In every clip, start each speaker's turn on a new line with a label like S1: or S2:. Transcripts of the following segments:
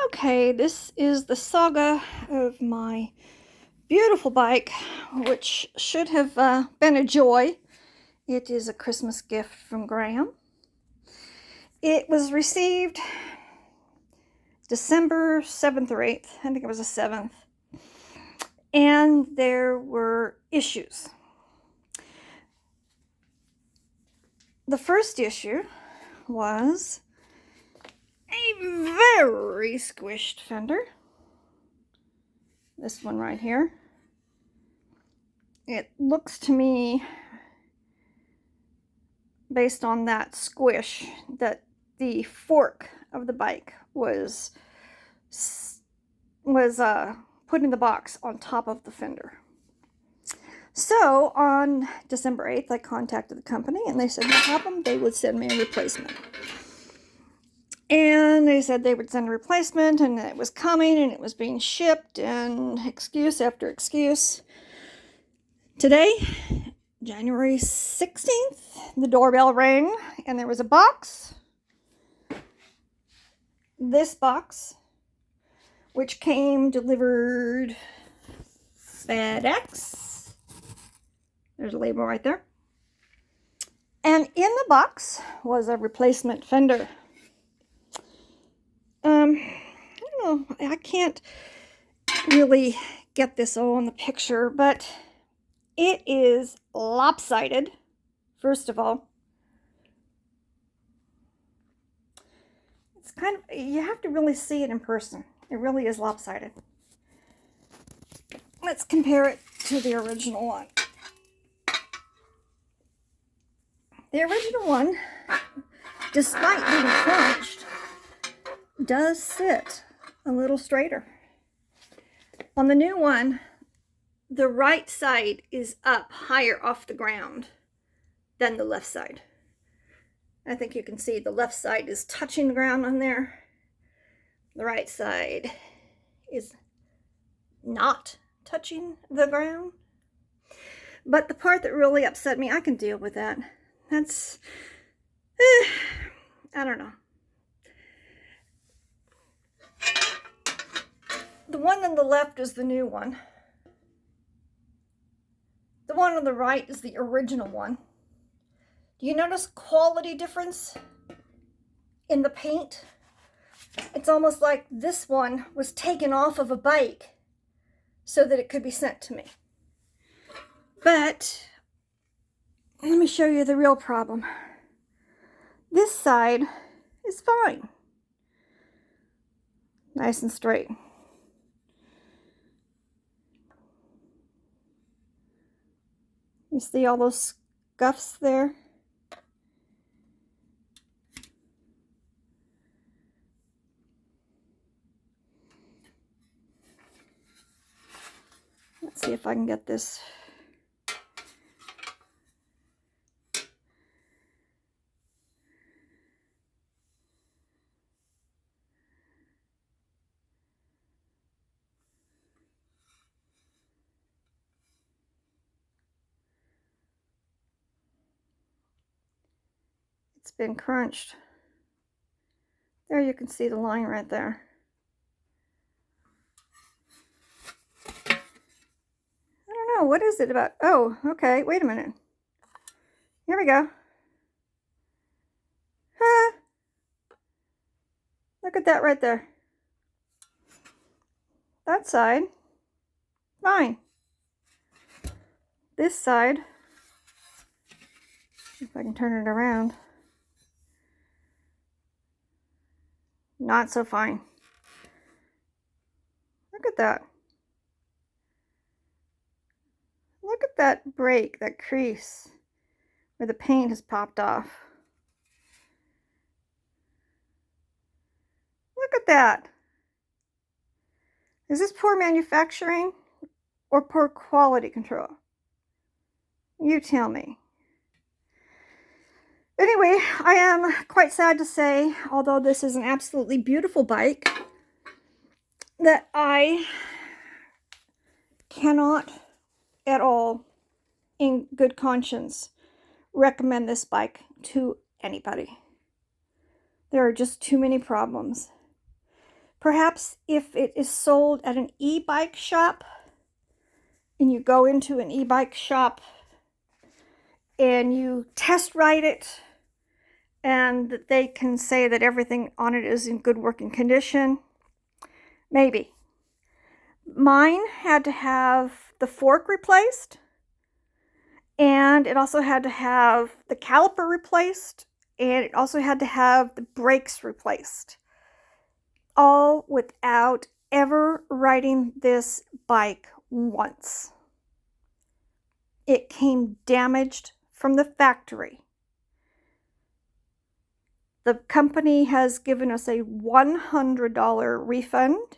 S1: Okay, this is the saga of my beautiful bike, which should have been a joy. It is a Christmas gift from Graham. It was received December 7th or 8th. I think it was the 7th. And there were issues. The first issue was a very squished fender. This one right here. It looks to me, based on that squish, that the fork of the bike was put in the box on top of the fender. So on December 8th, I contacted the company and they said no problem, they would send me a replacement. And they said they would send a replacement and it was coming and it was being shipped, and excuse after excuse. Today, January 16th, the doorbell rang and there was a box. This box, which came delivered FedEx. There's a label right there. And in the box was a replacement fender. I don't know, I can't really get this all in the picture, but it is lopsided, first of all. It's kind of, you have to really see it in person. It really is lopsided. Let's compare it to the original one. The original one, despite being crunched, does sit a little straighter. On the new one, the right side is up higher off the ground than the left side. I think you can see the left side is touching the ground on there. The right side is not touching the ground. But the part that really upset me, I can deal with that. That's, I don't know. The one on the left is the new one. The one on the right is the original one. Do you notice quality difference in the paint? It's almost like this one was taken off of a bike so that it could be sent to me. But let me show you the real problem. This side is fine. Nice and straight. You see all those scuffs there? Let's see if I can get this. It's been crunched. There you can see the line right there. I don't know, what is it about? Oh, okay, wait a minute. Here we go. Look at that right there. That side, fine. This side, if I can turn it around, not so fine. Look at that. Look at that break, that crease, where the paint has popped off. Look at that. Is this poor manufacturing or poor quality control? You tell me. Anyway, I am quite sad to say, although this is an absolutely beautiful bike, that I cannot at all, in good conscience, recommend this bike to anybody. There are just too many problems. Perhaps if it is sold at an e-bike shop, and you go into an e-bike shop and you test ride it, and they can say that everything on it is in good working condition, maybe. Mine had to have the fork replaced, and it also had to have the caliper replaced, and it also had to have the brakes replaced, all without ever riding this bike once. It came damaged from the factory. The company has given us a $100 refund.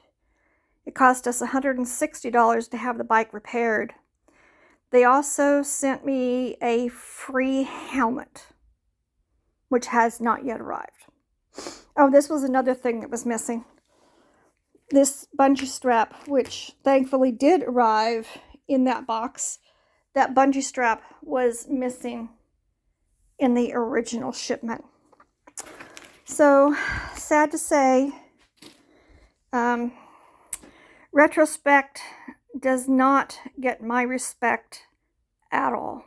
S1: It cost us $160 to have the bike repaired. They also sent me a free helmet, which has not yet arrived. Oh, this was another thing that was missing. This bungee strap, which thankfully did arrive in that box, that bungee strap was missing in the original shipment. So, sad to say, Retrospec does not get my respect at all.